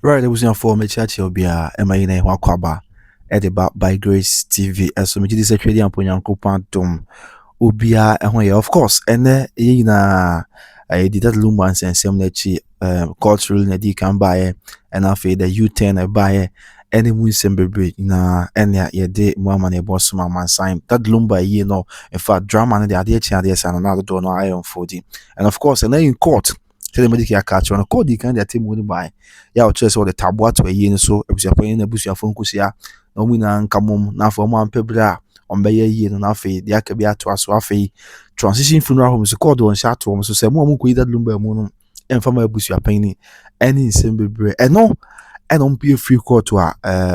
Right, there was your form a chat will be a Emma Wakwaba Ediba by Grace TV as so many secretary and Punyanko Pantum Ubia and of course and I did that Lumba and some lechi cultural nadi can buy and after the U-turn a buy any moon sembe na any ye de mama ne boss man sign that Lumba in fact drama and the idea and another door no iron 40 and of course and then in court tell them they catch on code can their team win by ya o chese the tabua to yi nso abusuafo na abusuafo nkosia na omu na nkamom na afọ mo ampebra on be yi no na afi de aka bi ato aso afi transition funeral home so called on sha to so se mo ko yi that lumba mu no emfa ma abusuapan ni any nsem bebre eno mpe free court to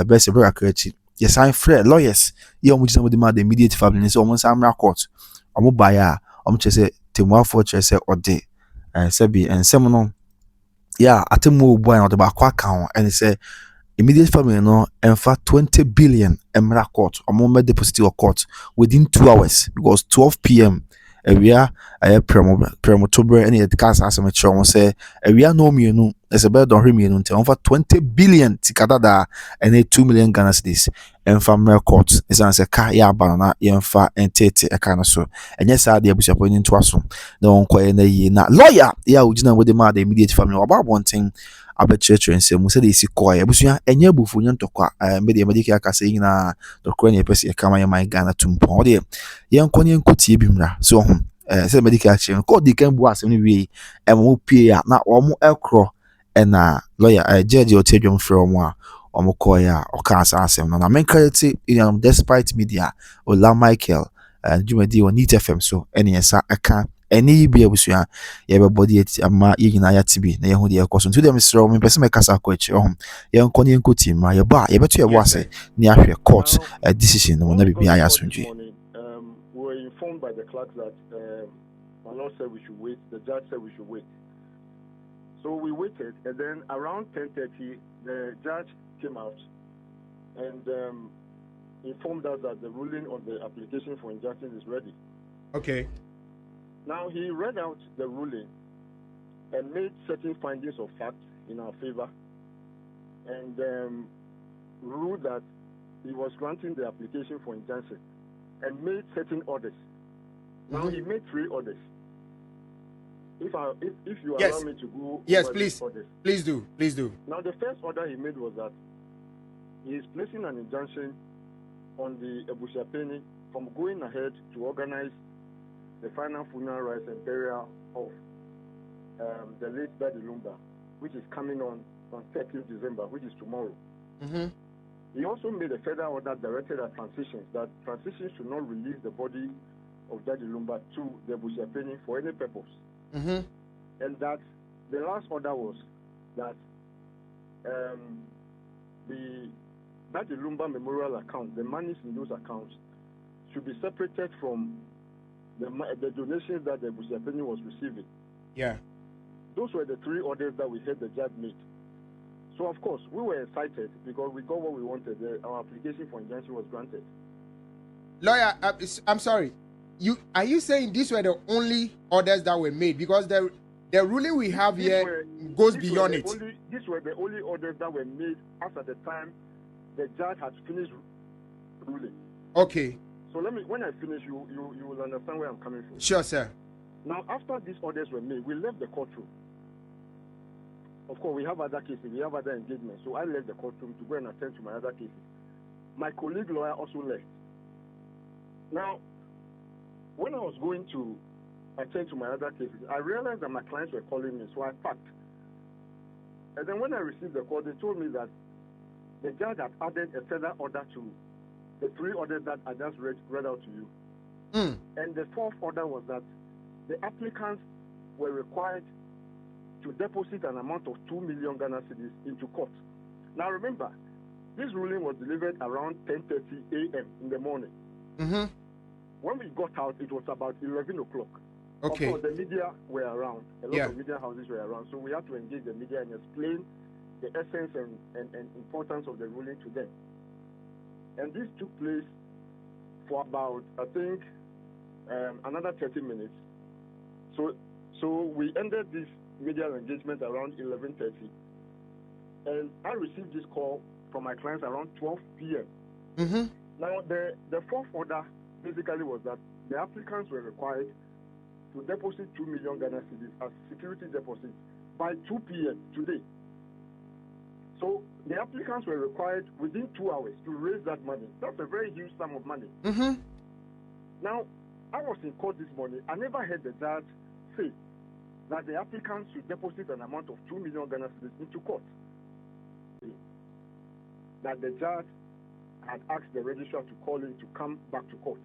be se bra krachi yes sign free lawyers ye omu jina mo de ma the immediate family so omu samra court omu baya omu chese temuafo chese ode sebi ensem no yeah, atemu boy na the back account and say immediate family no and for 20 billion emra court or more deposit or court within 2 hours because 12 p.m. We are a premotober any the cast as a show say we are no me no there's a bed on him until over 20 billion tikadada and a 2 million Ghana cedis and from court is answer car ya banana yemfa and tete a kind of so and yes I the abusia point into us no one quite na lawyer yeah ujina with the immediate family about one thing abɛkyerɛkyerɛ nsɛm mu sɛdeɛ ɛsi kɔɛ abusua ɛnyɛ abufu nyɛ ntɔkwa mede yɛmɛde aka sɛ nyinaa dɔkora ne yɛpɛ sɛ yɛka ma yɛman ghana to mpɔn wodeɛ yɛnkɔ ne yɛnkɔtie bi mmra so ho sɛ mɛde ka kyerɛ no kɔɔde kan bu asɛm no wie ɛma mo pie a na ɔmo ɛkorɔ ɛna lawyer judge a ɔte adwam frɛ ɔmo a ɔmo kɔɛ a ɔka saa asɛm no na menka te despite media ola michael dwumadi wɔ neat fm so ɛne yɛsa ɛka ɛne yi bi abusua yɛbɛbɔ de ama yɛ nyinaa yɛate bi na yɛho de yɛkɔ so nti wode mesrɛ wo mepɛ sɛ mɛkasa akɔ akyirɛ ho yɛnkɔ ne yɛnkɔ tim ma yɛbɔ a yɛbɛto yɛbɔ ase ne ahwɛ court decision no na biribiaa yɛ asomdwe we were informed by the clerk that my lord said we should wait. The judge said we should wait. So we waited, and then around 10:30, the judge came out and informed us that the ruling on the application for injunction is ready. Okay. Now he read out the ruling and made certain findings of fact in our favor, and ruled that he was granting the application for injunction and made certain orders. Now he made 3 orders. If you allow me to go, yes, please, please do. Now the first order he made was that he is placing an injunction on the Ebusiapeni from going ahead to organize the final funeral rites and burial of the late Daddy Lumba, which is coming on 30th December, which is tomorrow. Mm-hmm. He also made a further order directed at transitions, that transitions should not release the body of Daddy Lumba to the Ebusiapeni for any purpose. Mm-hmm. And that the last order was that the Daddy Lumba memorial account, the monies in those accounts, should be separated from the donations that the Ebusiapeni was receiving. Yeah. Those were the 3 orders that we heard the judge make. So, of course, we were excited because we got what we wanted. Our application for injunction was granted. Lawyer, I'm sorry. Are you saying these were the only orders that were made? Because the ruling we have here goes beyond it. These were the only orders that were made as at the time the judge had finished ruling. Okay. So when I finish, you will understand where I'm coming from. Sure, sir. Now, after these orders were made, we left the courtroom. Of course, we have other cases, we have other engagements. So I left the courtroom to go and attend to my other cases. My colleague lawyer also left. Now, when I was going to attend to my other cases, I realized that my clients were calling me, so I packed. And then when I received the call, they told me that the judge had added a further order to the 3 orders that I just read out to you. And the 4th order was that the applicants were required to deposit an amount of 2 million Ghana cedis into court. Now remember, this ruling was delivered around 10:30 a.m. in the morning. Mm-hmm. When we got out, it was about 11 o'clock. Okay. Of course, the media were around. A lot of media houses were around. So we had to engage the media and explain the essence and importance of the ruling to them. And this took place for about, I think, another 30 minutes. So we ended this media engagement around 11:30. And I received this call from my clients around 12 p.m. Mm-hmm. Now, the fourth order basically was that the applicants were required to deposit 2 million Ghana cedis as security deposit by 2 p.m. today. So the applicants were required within 2 hours to raise that money. That's a very huge sum of money. Mm-hmm. Now, I was in court this morning. I never heard the judge say that the applicants should deposit an amount of 2 million Ghana cedis into court. That the judge had asked the registrar to call in to come back to court.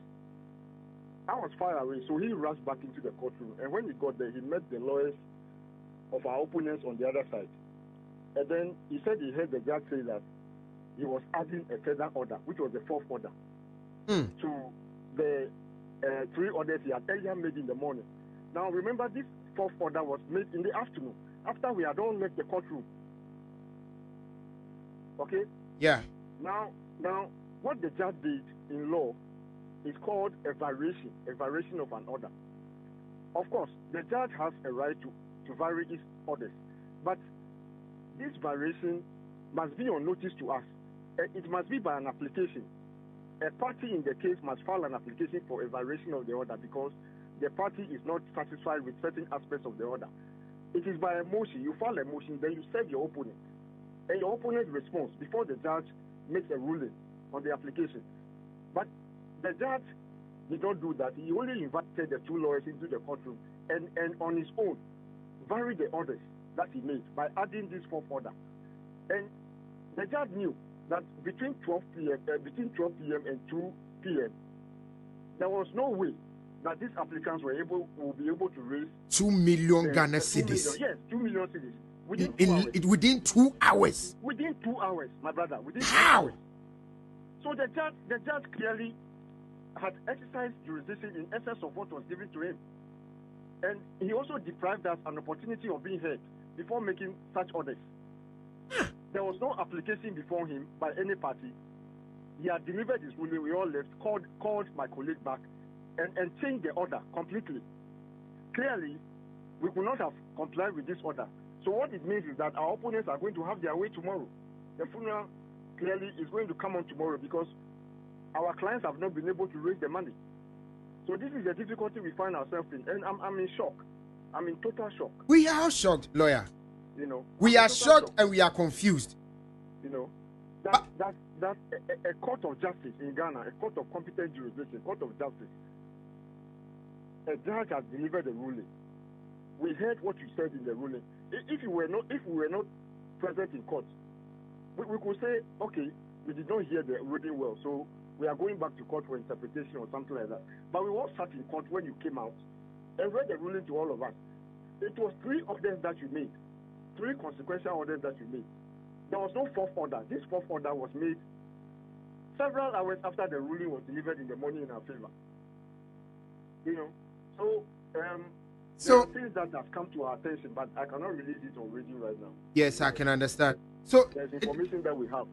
I was far away, so he rushed back into the courtroom. And when he got there, he met the lawyers of our opponents on the other side. And then he said he heard the judge say that he was adding a further order, which was the fourth order, to the 3 orders he had earlier made in the morning. Now, remember, this fourth order was made in the afternoon, after we had all left the courtroom. Okay? Yeah. Now, what the judge did in law is called a variation of an order. Of course, the judge has a right to vary his orders, but this variation must be on notice to us. It must be by an application. A party in the case must file an application for a variation of the order because the party is not satisfied with certain aspects of the order. It is by a motion. You file a motion, then you serve your opponent. And your opponent responds before the judge makes a ruling on the application. But the judge did not do that. He only invited the 2 lawyers into the courtroom and on his own varied the orders that he made by adding this fourth order. And the judge knew that between 12 p.m. and 2 p.m., there was no way that these applicants will be able to raise 2 million Ghana cedis. Yes, 2 million cedis. Within 2 hours. Within 2 hours, my brother. Within 2 How? hours. So the judge clearly had exercised jurisdiction in excess of what was given to him. And he also deprived us an opportunity of being heard before making such orders. There was no application before him by any party. He had delivered his ruling, we all left, called my colleague back, and changed the order completely. Clearly, we could not have complied with this order. So what it means is that our opponents are going to have their way tomorrow. The funeral clearly is going to come on tomorrow because our clients have not been able to raise the money. So this is the difficulty we find ourselves in, and I'm in shock. I'm in total shock. We are shocked, lawyer. You know, we are shocked and we are confused. You know, that's a court of justice in Ghana, a court of competent jurisdiction, court of justice. A judge has delivered a ruling. We heard what you said in the ruling. If we were not present in court, we could say, okay, we did not hear the ruling well, so we are going back to court for interpretation or something like that. But we all sat in court when you came out and read the ruling to all of us. It was 3 orders that you made, 3 consequential orders that you made. There was no fourth order. This fourth order was made several hours after the ruling was delivered in the morning in our favor. You know, so there are things that have come to our attention, but I cannot release it on radio right now. Yes, I can understand. So there's information that we have,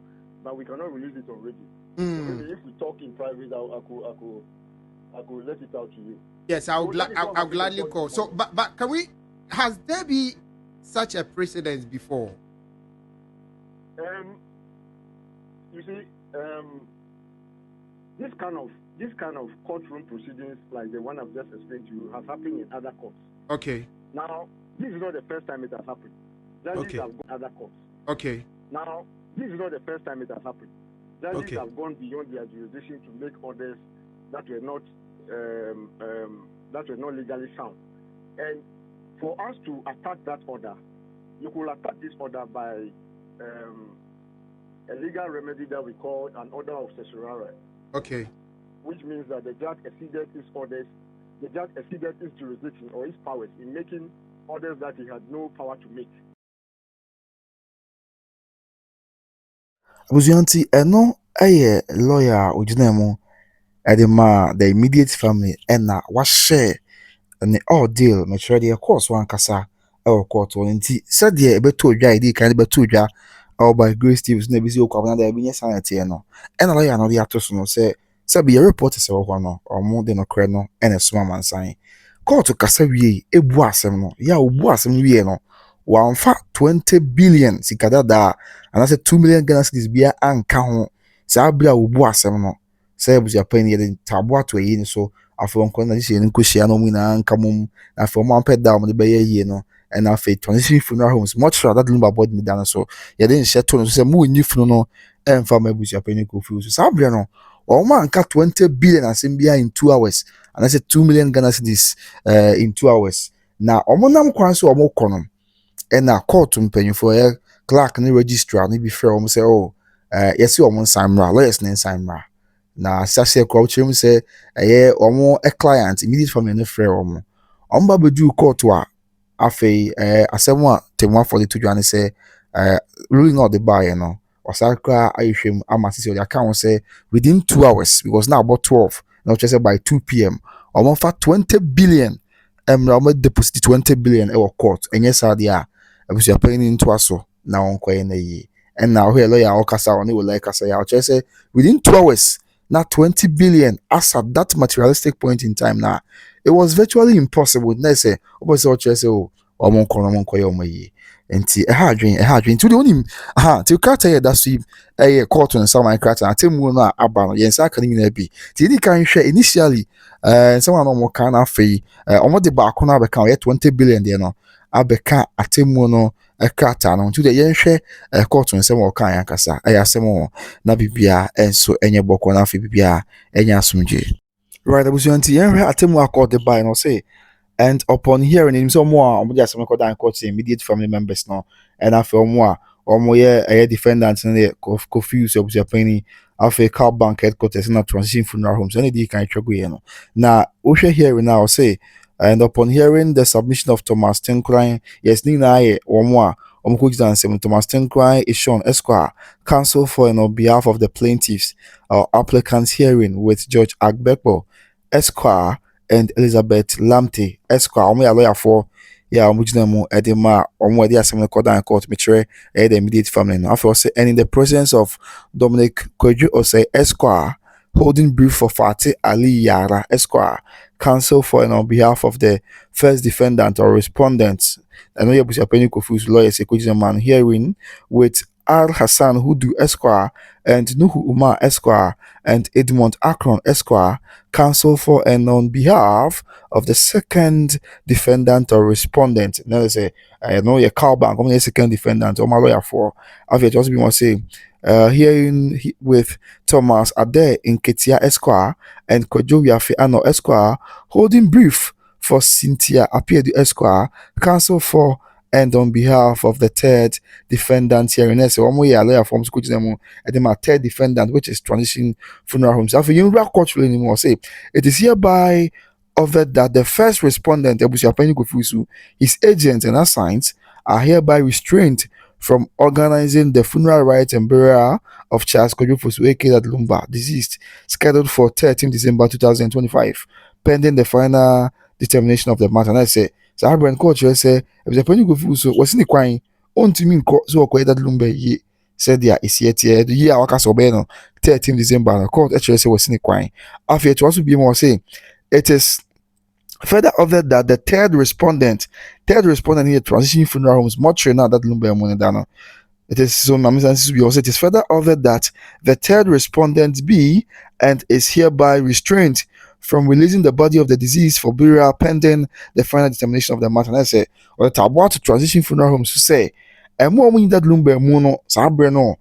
but we cannot release it on radio. So maybe if we talk in private, I could let it out to you. Yes, I'll gladly call. So, but can we? Has there been such a precedent before? You see, this kind of courtroom proceedings like the one I've just explained to you has happened in other courts. Okay. Now, this is not the first time it has happened. Judges have gone other courts. Okay. Now, this is not the first time it has happened. Judges have gone beyond their jurisdiction to make orders that were not legally sound. And for us to attack that order, you could attack this order by a legal remedy that we call an order of certiorari. Okay. Which means that the judge exceeded his orders, the judge exceeded his jurisdiction or his powers in making orders that he had no power to make. Abuzuanti eno eye lawyer ojinemo edema the immediate family ena wa share ne all deal maturity of course one kasa e court one nti said e beto odwa idi kan beto odwa or by Grace Stevens na bisi okwa na da bi nya sanity no ena lawyer no dey atoso no say be a report se wo no or mo de no kre no ena soma mansan court kasa wie ebu asem no ya obu asem wie no wɔamfa 20 billion sikadada and I said 2 million Ghana cedis bia anka ho saa bere a wɔbu asɛm no sɛ abusuapɛni yɛde taboa to ayi ne so afei nkɔ na hyɛ no nkɔhyia no mu nyinaa nka mom na afei ɔmo ampɛ da ɔmo de bɛyɛ yie no ɛna afei transition funeral homes mortuary that Lumba board ne da no so yɛde nhyɛ to no so sɛ mo nyi funu no ɛmfa ma abusuapɛni kɔfi so saa bere no ɔmo anka 20 billion asɛm bia in 2 hours and I said 2 million Ghana cedis in 2 hours na ɔmo nam kwan so ɔmo kɔ no ɛna court mpanyinfoɔ yɛ clerk ne registrar ne bi frɛ ɔmo sɛ yɛsi ɔmo nsan mmra lawyers ne nsan mmra na sase kɔ ɔkyerɛ mu sɛ ɛyɛ ɔmo client immediate family ne frɛ ɔmo ba bɛdu court a afei asɛm a temuafo de to dwa ne sɛ ruling na ɔde baeɛ no ɔsan kora ayɛhwɛ mu ama sisi ɔde aka ho sɛ within 2 hours because na about 12 na ɔkyerɛ sɛ by 2 p.m. ɔmo fa 20 billion mmra ɔmo deposit 20 billion ɛwɔ court ɛnyɛ saa deɛ a abusuapɛni ntoa so na ɔnkɔyɛ na yie ɛna ɔhɛ lawyer a ɔkasa ɔne wɔ lawyer kasa yɛ ɔkyerɛ sɛ within 2 hours na 20 billion as at that materialistic point in time na it was virtually impossible na sɛ ɔbɛsɛ ɔkyerɛ sɛ ɔmo nkɔyɛ ɔmo yie nti ɛha adwen nti wode wonim nti krata yɛ da so yi ɛyɛ court nsa man krata na atemmuo no a aba no yɛn nsa aka no nyinaa bi nti yɛdi kan hwɛ initially nsɛm a na ɔmo ka no afei ɔmo de baako no abɛka ɔyɛ 20 billion deɛ no abɛka atemmuo no krata no nti deɛ yɛnhwɛ court nsɛm a ɔka yɛn ankasa ɛyɛ asɛm wɔ na bibia ɛnso ɛnyɛ bɔkɔ na afei bibia ɛnyɛ asomdwe right abusua nti yɛnhwɛ atemmuo a court de bae no say and upon hearing him so more omo just make that court immediate family members no and after omo ye defendants no confused abusuapɛni after car bank headquarters na transition funeral homes any dey kan twego ye no na wo hwɛ hearing now say and upon hearing the submission of Thomas Tenkran yes ni na ye omo ko gisansem Thomas Tenkran is shown Esquire counsel for on behalf of the plaintiffs applicants hearing with Judge Agbekpo Esquire and Elizabeth Lamte Esquire omo ya lawyer for ya omo gina mu edema omo edi asem no court and court metre the immediate family no after say and in the presence of Dominic Koju Osei Esquire holding brief for Fati Ali Yara Esquire counsel for and on behalf of the first defendant or respondent and we abusuapɛni confused lawyers ekojina man hearing with Al Hassan Hudu Esquire and Nuhu Umar Esquire and Edmond Akron Esquire counsel for and on behalf of the second defendant or respondent. Now they say, I know your car bank, I'm the second defendant, or my lawyer for. I've just been say, hearing with Thomas Ade in Ketia Esquire and Kojo Yafiano Esquire holding brief for Cynthia Apiedu Esquire, counsel for and on behalf of the third defendant here in SA, one more lawyer from school and then my third defendant, which is Transition Funeral Homes. After you culturally anymore, say it is hereby ordered that the first respondent, his agents and assigns are hereby restrained from organizing the funeral rites and burial of Charles Kojofosu at Lumba, deceased, scheduled for 13 December 2025, pending the final determination of the matter. And I say, so Abraham culture say, if the penny go so was in the crying, on to me so that Lumba ye said there is yet the year Wakasobeno, 13 December, the court actually say was in the crying. After it also be more say, it is further ordered that the third respondent here transition funeral homes, much now that Lumba Monedano. It is so it is further ordered that the third respondent be and is hereby restrained from releasing the body of the deceased for burial pending the final determination of the matter. And I say, or the about to transition funeral homes to say, and more when that Lumba Mono, Sabreno,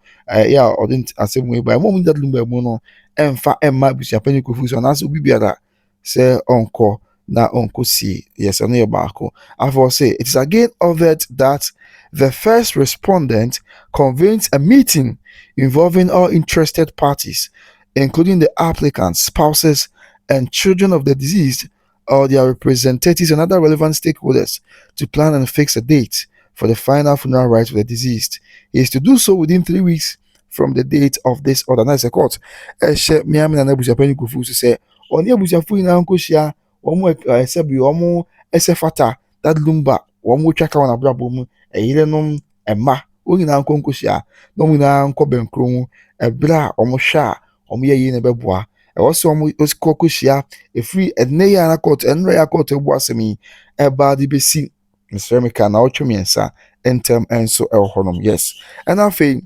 or didn't I say, but more when that Lumba Mono, and fa and my bishop penny confusion, as will be better, say, uncle. Na uncle see yes I know barco. I will say it is again ordered that the first respondent convenes a meeting involving all interested parties, including the applicants, spouses, and children of the deceased or their representatives and other relevant stakeholders to plan and fix a date for the final funeral rites of the deceased. He is to do so within 3 weeks from the date of this order. Now, a court. Miami and Abuja Kufu to say, on the Abuja Fu in Uncle Shia. Omo esebi omo esefata that Lumba omo twaka wana brabo mu eyirenom ema onyina nkonkohia na onyina nkobenkro mu ebra omo hwa omo yeyi ne beboa so omo oskokohia efri enne ya na court enre ya court ebu asemi eba di besi Mr. Mika na ochumiensa entem enso elhonom. Yes. And I think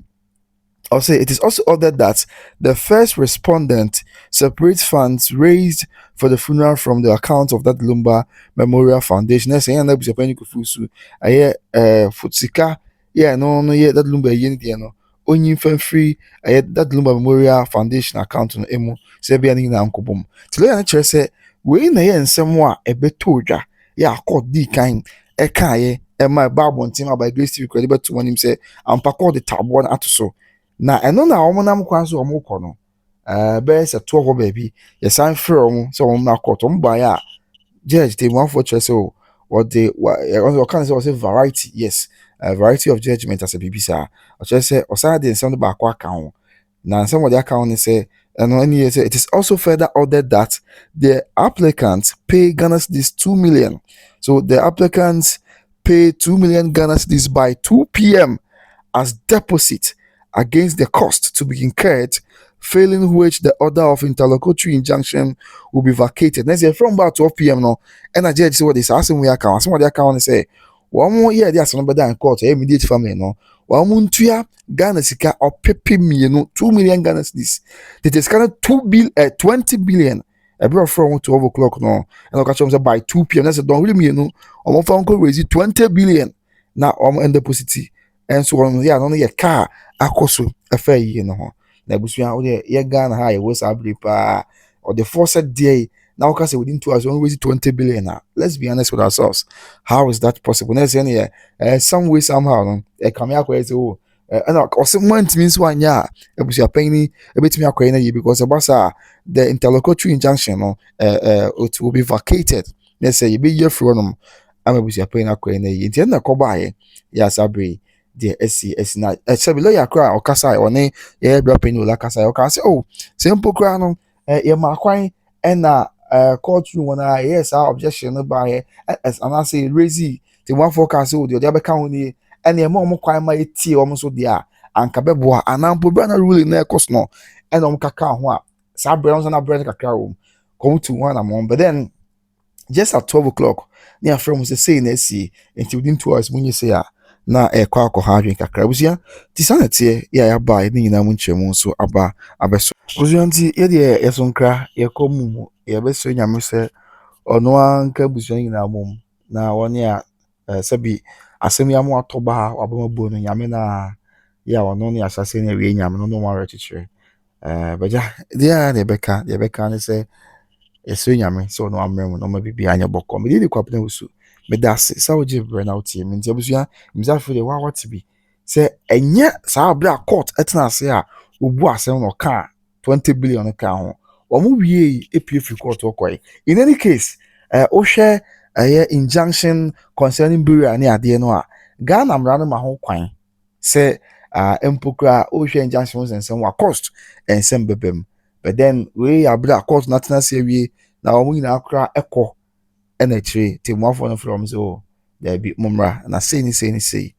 I'll say it is also ordered that the first respondent separates funds raised for the funeral from the account of that Lumba Memorial Foundation. That's saying that Japan kufusu. Aye, futsika. Yeah, no, yeah, that Lumba yen no. Only free. Aye, that Lumba Memorial Foundation account no emu. Sebi ani na ankobom. Tilo ya na say we na ye nsɛm a ɛbɛtɔ dwa. Yeah, court di kind. Ɛka ye. Ɛma Bible ntima by Grace TV credit to one him say ampa call the tabon ato so. Na ɛno na wɔn nam kwan so wɔn kɔ no bɛyɛ sɛ toɔ hɔ baabi yɛsan frɛ wɔn sɛ wɔn na kɔtɔ wɔn baeɛ a judge temuafoɔ kyerɛ sɛ o wɔde wɔka ne sɛ wɔsɛ variety yes variety of judgement asɛ biribi saa ɔkyerɛ sɛ ɔsan de nsɛm no baako aka ho na nsɛm wɔde aka ho ne sɛ ɛno ɛne yɛ sɛ it is also further ordered that the applicants pay Ghana cedis 2 million so the applicants pay 2 million Ghana cedis by 2 p.m. as deposit against the cost to be incurred, failing which the order of interlocutory injunction will be vacated. Next year from about 12 p.m. no, and I judge what they say. Asking we account, some of the account say, one more year there's somebody in court, immediate family no. One month Ghana sika or pepe me no 2 million Ghana cedis. It is kind of 20 billion. A bro from 12 o'clock no, and I catch them by 2 p.m. That's a don't really me no. I'm phone call raise 20 billion. Now I'm in deposit. And so on, yeah, no, car akoso afa yi no ho na busua wo de ye Ghana ha ye wo sabri pa or the forced day now can say within 2 hours only 20 billion now. Let's be honest with ourselves. How is that possible? Let's say some way somehow no e come here say oh and also month means one yeah e busua penny e betimi akwa na because about the interlocutory injunction no it will be vacated. Let's say you be here for them am e busua penny akwa na yi nti na kobaye ya sabri deɛ asi na sɛbi lɔya koraa ɔkasa ɔne yɛyɛ bra panyin ola kasa ɔka sɛ oh sɛ mpo koraa no yɛma kwan ɛna court room wɔn a yɛyɛ saa objection no baayɛ anaasɛ raise temuafoɔ kaa sɛ o deɛ ɔde abɛka ho nie ɛna ɛma wɔn kwan ma etie wɔn nso deɛ a anka bɛboa anaa mpo bra na ruling na ɛkɔ so no ɛna wɔn kaka ho a saa brɛ nso na brɛ no kakra wɔm kɔn to one among but then just at 12 o'clock ne afrɛ mo sɛ sei na asi nti within 2 hours mo nye sei a na ɛkɔ akɔ ha adwen kakra busua ti sa na teɛ yɛ a yɛaba ne nyinaa mu nkyerɛmu nso aba abɛso busua nti yɛdeɛ yɛso nkra yɛkɔ mu yɛbɛsrɛ nyame sɛ ɔno anka busua nyinaa mom na wɔne a sɛbi asɛm yɛ mo atɔ ba ha wabamabuo no nyame na yɛ a ɔno ne ahyɛse no awie nyame no no wɔn awerɛkyekyerɛ bagya deɛ a yɛbɛka ne sɛ yɛsrɛ nyame sɛ ɔno ammerɛ mu na ɔma biribiaa nyɛ bɔkɔ mede de kwapena wo so meda se sa wo gye brɛ na wotie me nti abusua msafo de wa wate bi sɛ ɛnyɛ saa brɛ a court ɛtena ase a obu asɛm no ka 20 billion ka ho wɔn wie epie free court ɔkɔe in any case wohwɛ injunction concerning burial ne adeɛ no a Ghana mmara no ma ho kwan sɛ mpo kora wohwɛ injunction nsɛm wa cost nsɛm bɛbɛm but then we abrɛ a court na tena ase awie na wɔn nyinaa kora ɛkɔ ɛna akyire temuafoɔ no from so daabi mommra na sei ne sei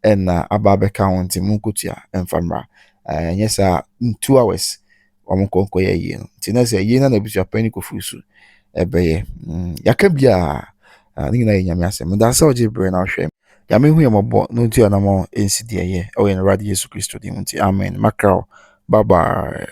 ɛna aba bɛka ho nti monkotua ɛmfa mmra ɛnyɛ saa 2 hours wɔn nkɔnkɔ yɛ yie no nti na sɛ yie na abusua panyin kɔfiri so ɛbɛyɛ yɛaka bia ne nyinaa yɛ nyame asɛm da sɛ ɔgye brɛ na ɔhwɛ nyame hu yɛ mmɔbɔ na ɔntua na ma ɛnsi deɛ yɛ ɛwɔ yɛn Awurade Yesu Kristo din mu nti amen makraw bye bye.